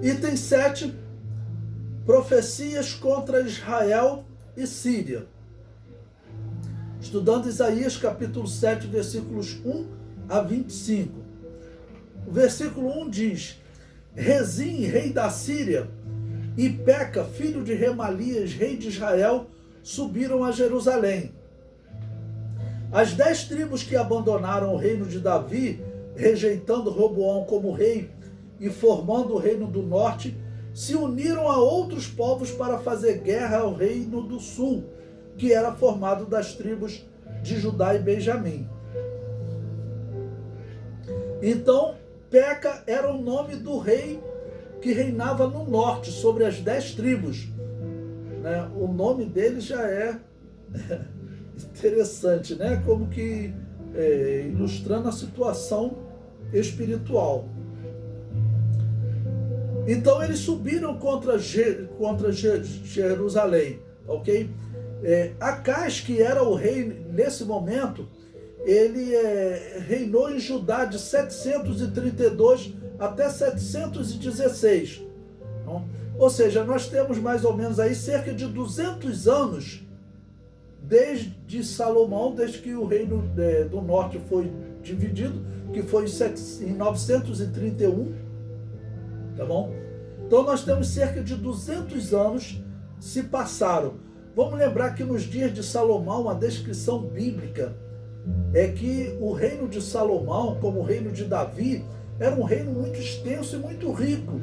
Item 7, profecias contra Israel e Síria. Estudando Isaías capítulo 7, versículos 1 a 25. O versículo 1 diz: Rezim, rei da Síria, e Peca, filho de Remalias, rei de Israel, subiram a Jerusalém. As 10 tribos que abandonaram o reino de Davi, rejeitando Roboão como rei e formando o reino do norte, se uniram a outros povos para fazer guerra ao reino do sul, que era formado das tribos de Judá e Benjamim. Então, Peca era o nome do rei que reinava no norte, sobre as 10 tribos. O nome dele já é interessante, né? Como que ilustrando a situação espiritual. Então eles subiram contra Jerusalém, ok? Acais, que era o rei nesse momento, ele reinou em Judá de 732 até 716. Não? Ou seja, nós temos mais ou menos aí cerca de 200 anos desde Salomão, desde que o reino do norte foi dividido, que foi em 931, tá bom? Então nós temos cerca de 200 anos se passaram. Vamos lembrar que nos dias de Salomão, a descrição bíblica é que o reino de Salomão, como o reino de Davi, era um reino muito extenso e muito rico.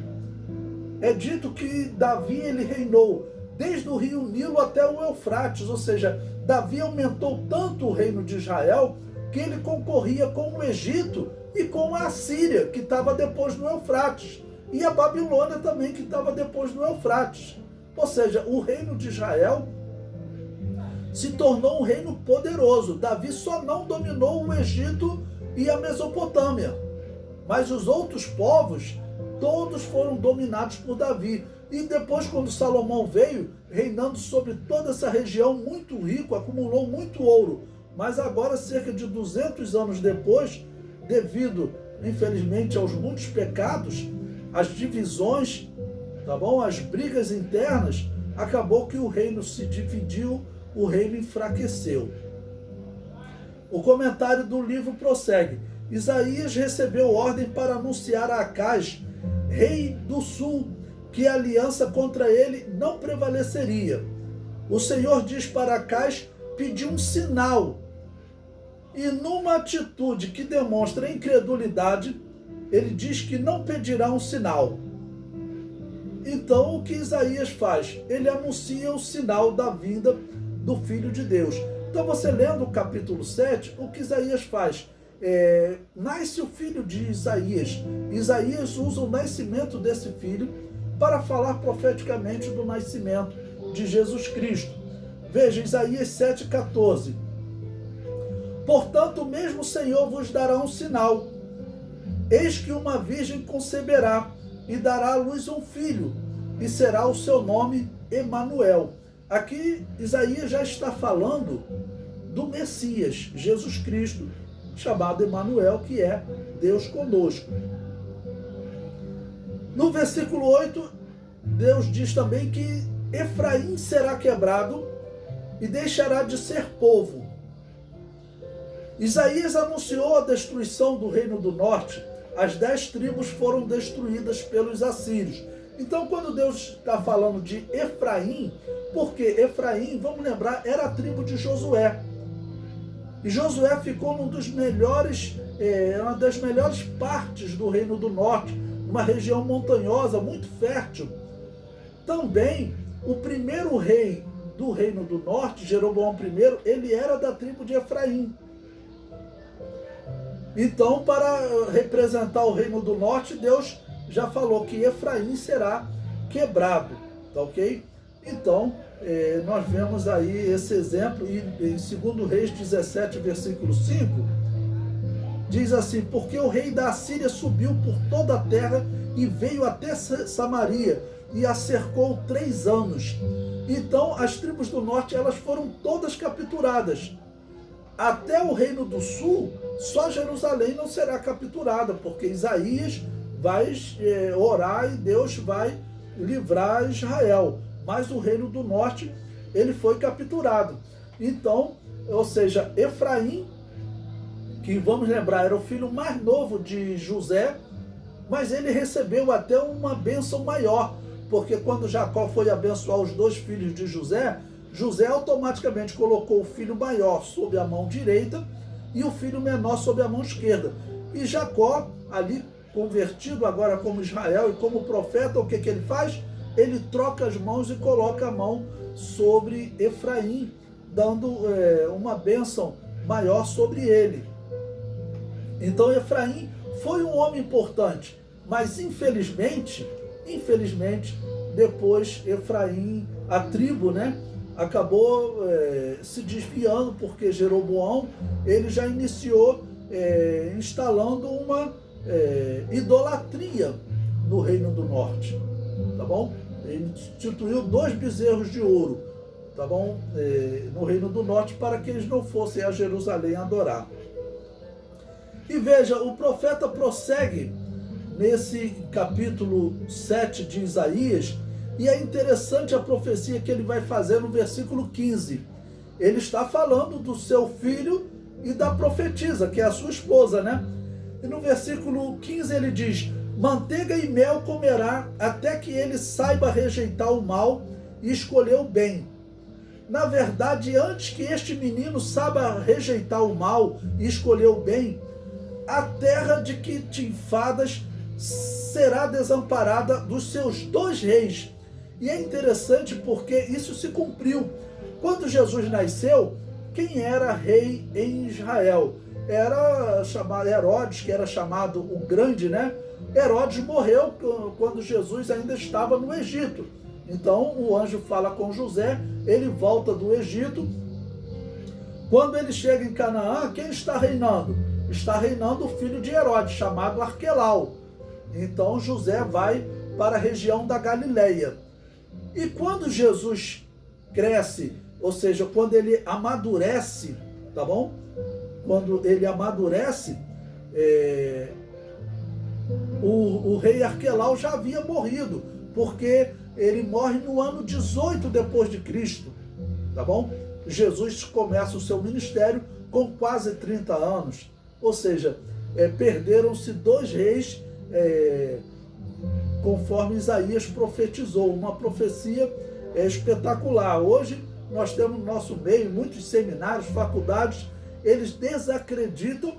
É dito que Davi ele reinou desde o rio Nilo até o Eufrates, ou seja, Davi aumentou tanto o reino de Israel que ele concorria com o Egito e com a Assíria, que estava depois no Eufrates, e a Babilônia também, que estava depois no Eufrates. Ou seja, o reino de Israel se tornou um reino poderoso. Davi só não dominou o Egito e a Mesopotâmia, mas os outros povos, todos foram dominados por Davi. E depois, quando Salomão veio, reinando sobre toda essa região muito rico, acumulou muito ouro. Mas agora, cerca de 200 anos depois, devido, infelizmente, aos muitos pecados, as divisões, tá bom? As brigas internas, acabou que o reino se dividiu, o reino enfraqueceu. O comentário do livro prossegue. Isaías recebeu ordem para anunciar a Acais, rei do sul, que a aliança contra ele não prevaleceria. O Senhor diz para Acais pedir um sinal. E numa atitude que demonstra incredulidade, ele diz que não pedirá um sinal. Então o que Isaías faz? Ele anuncia o sinal da vinda do Filho de Deus. Então você lendo o capítulo 7, o que Isaías faz? Nasce o filho de Isaías. Isaías usa o nascimento desse filho para falar profeticamente do nascimento de Jesus Cristo. Veja, Isaías 7,14. Portanto, o mesmo Senhor vos dará um sinal. Eis que uma virgem conceberá e dará à luz um filho, e será o seu nome Emanuel. Aqui Isaías já está falando do Messias, Jesus Cristo, chamado Emanuel, que é Deus conosco. No versículo 8, Deus diz também que Efraim será quebrado e deixará de ser povo. Isaías anunciou a destruição do reino do norte. As 10 tribos foram destruídas pelos assírios. Então, quando Deus está falando de Efraim, porque Efraim, vamos lembrar, era a tribo de Josué. E Josué ficou uma das melhores partes do reino do norte, uma região montanhosa, muito fértil. Também, o primeiro rei do reino do norte, Jeroboão I, ele era da tribo de Efraim. Então, para representar o reino do norte, Deus já falou que Efraim será quebrado, tá ok? Então, nós vemos aí esse exemplo, e em 2 Reis 17, versículo 5, diz assim: porque o rei da Assíria subiu por toda a terra e veio até Samaria e a cercou 3 anos. Então, as tribos do norte, elas foram todas capturadas. Até o reino do sul, só Jerusalém não será capturada, porque Isaías vai orar e Deus vai livrar Israel. Mas o reino do norte, ele foi capturado. Então, ou seja, Efraim, que vamos lembrar, era o filho mais novo de José, mas ele recebeu até uma bênção maior, porque quando Jacó foi abençoar os 2 filhos de José, José automaticamente colocou o filho maior sob a mão direita e o filho menor sob a mão esquerda. E Jacó, ali convertido agora como Israel e como profeta, o que ele faz? Ele troca as mãos e coloca a mão sobre Efraim, dando uma bênção maior sobre ele. Então Efraim foi um homem importante, mas infelizmente, depois Efraim, a tribo, acabou se desviando, porque Jeroboão, ele já iniciou instalando uma idolatria no Reino do Norte, tá bom? Ele instituiu 2 bezerros de ouro, tá bom? No Reino do Norte, para que eles não fossem a Jerusalém adorar. E veja, o profeta prossegue nesse capítulo 7 de Isaías, e é interessante a profecia que ele vai fazer no versículo 15. Ele está falando do seu filho e da profetisa, que é a sua esposa, E no versículo 15 ele diz: manteiga e mel comerá, até que ele saiba rejeitar o mal e escolher o bem. Na verdade, antes que este menino saiba rejeitar o mal e escolher o bem, a terra de que te enfadas será desamparada dos seus 2 reis. E é interessante porque isso se cumpriu. Quando Jesus nasceu, quem era rei em Israel? Era chamado Herodes, que era chamado o Grande, Herodes morreu quando Jesus ainda estava no Egito. Então o anjo fala com José, ele volta do Egito. Quando ele chega em Canaã, quem está reinando? Está reinando o filho de Herodes, chamado Arquelau. Então José vai para a região da Galileia. E quando Jesus cresce, ou seja, quando ele amadurece, tá bom? Quando ele amadurece, o rei Arquelau já havia morrido, porque ele morre no ano 18 depois de Cristo, tá bom? Jesus começa o seu ministério com quase 30 anos, ou seja, perderam-se 2 reis, conforme Isaías profetizou, uma profecia espetacular. Hoje nós temos no nosso meio muitos seminários, faculdades, eles desacreditam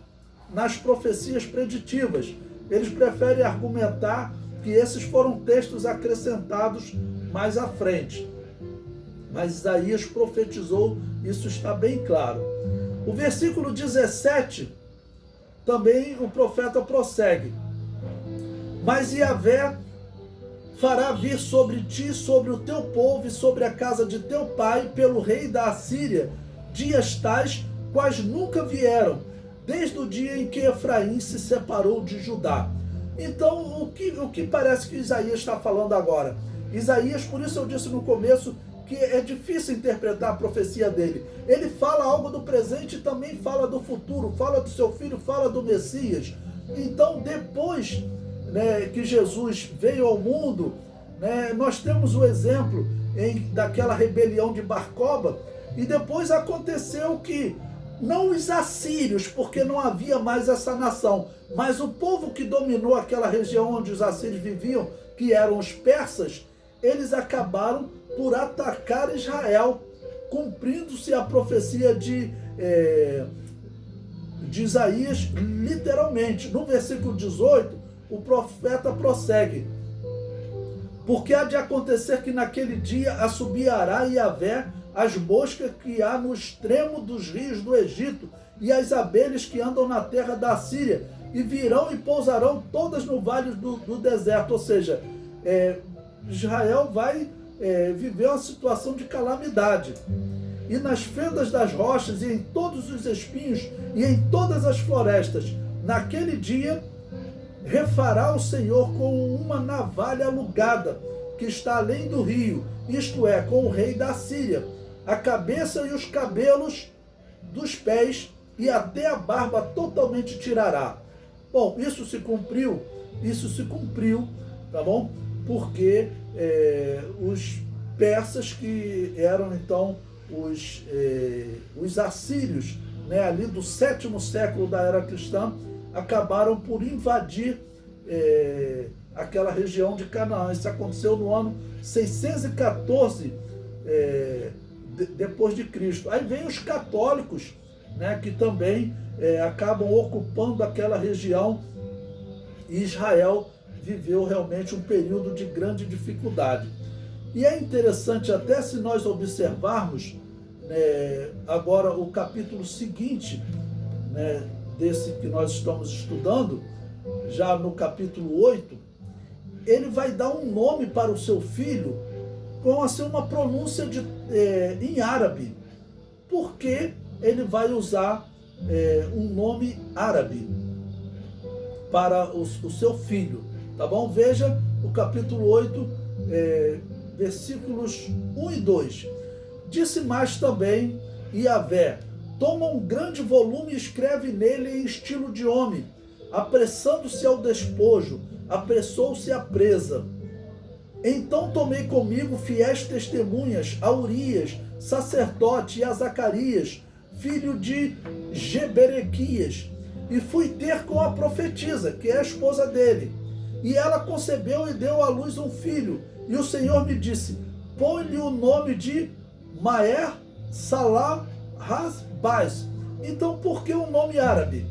nas profecias preditivas. Eles preferem argumentar que esses foram textos acrescentados mais à frente. Mas Isaías profetizou, isso está bem claro. O versículo 17, também o profeta prossegue: mas Yahvé fará vir sobre ti, sobre o teu povo e sobre a casa de teu pai, pelo rei da Assíria, dias tais quais nunca vieram, desde o dia em que Efraim se separou de Judá. Então, o que parece que Isaías está falando agora? Isaías, por isso eu disse no começo que é difícil interpretar a profecia dele. Ele fala algo do presente e também fala do futuro, fala do seu filho, fala do Messias. Então, depois que Jesus veio ao mundo, nós temos o exemplo daquela rebelião de Bar-Coba, e depois aconteceu que, não os assírios, porque não havia mais essa nação, mas o povo que dominou aquela região onde os assírios viviam, que eram os persas, eles acabaram por atacar Israel, cumprindo-se a profecia de Isaías, literalmente. No versículo 18, o profeta prossegue: porque há de acontecer que naquele dia assobiará Yahvé as moscas que há no extremo dos rios do Egito e as abelhas que andam na terra da Síria, e virão e pousarão todas no vale do deserto. Ou seja, Israel vai viver uma situação de calamidade. E nas fendas das rochas, e em todos os espinhos, e em todas as florestas, naquele dia refará o Senhor com uma navalha alugada, que está além do rio, isto é, com o rei da Síria, a cabeça e os cabelos dos pés, e até a barba totalmente tirará. Bom, isso se cumpriu isso se cumpriu, tá bom? Porque os persas, que eram então os assírios, né, ali do 7º século da era cristã, acabaram por invadir aquela região de Canaã. Isso aconteceu no ano 614 depois de Cristo. Aí vem os católicos, né, que também acabam ocupando aquela região, e Israel viveu realmente um período de grande dificuldade. E é interessante, até se nós observarmos agora o capítulo seguinte, né, desse que nós estamos estudando, já no capítulo 8, ele vai dar um nome para o seu filho com assim, uma pronúncia em árabe, porque ele vai usar um nome árabe para o seu filho, tá bom? Veja o capítulo 8, versículos 1 e 2. Disse mais também Yahvé: toma um grande volume e escreve nele em estilo de homem, apressando-se ao despojo, apressou-se à presa. Então tomei comigo fiéis testemunhas, a Urias, sacerdote, e a Zacarias, filho de Geberequias, e fui ter com a profetisa, que é a esposa dele. E ela concebeu e deu à luz um filho. E o Senhor me disse: põe-lhe o nome de Maer Salah Hasbaz. Então, por que um nome árabe?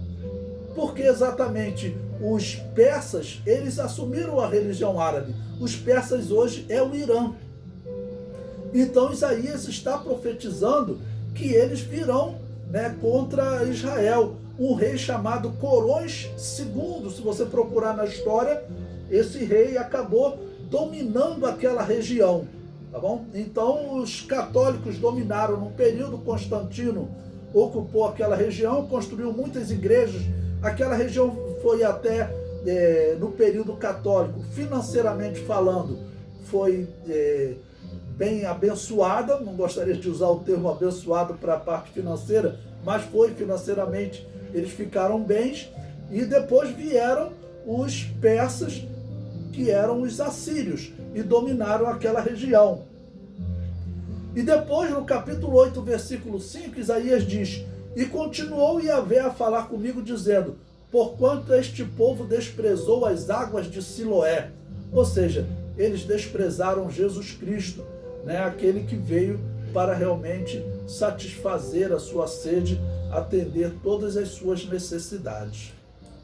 Porque exatamente os persas, eles assumiram a religião árabe. Os persas hoje é o Irã. Então Isaías está profetizando que eles virão, né, contra Israel. Um rei chamado Corões II, se você procurar na história, esse rei acabou dominando aquela região, tá bom? Então os católicos dominaram no período. Constantino ocupou aquela região, construiu muitas igrejas. Aquela região foi até, no período católico, financeiramente falando, foi bem abençoada. Não gostaria de usar o termo abençoado para a parte financeira, mas foi financeiramente, eles ficaram bens. E depois vieram os persas, que eram os assírios, e dominaram aquela região. E depois, no capítulo 8, versículo 5, Isaías diz: e continuou Yahvé a falar comigo, dizendo: porquanto este povo desprezou as águas de Siloé. Ou seja, eles desprezaram Jesus Cristo, né? Aquele que veio para realmente satisfazer a sua sede, atender todas as suas necessidades.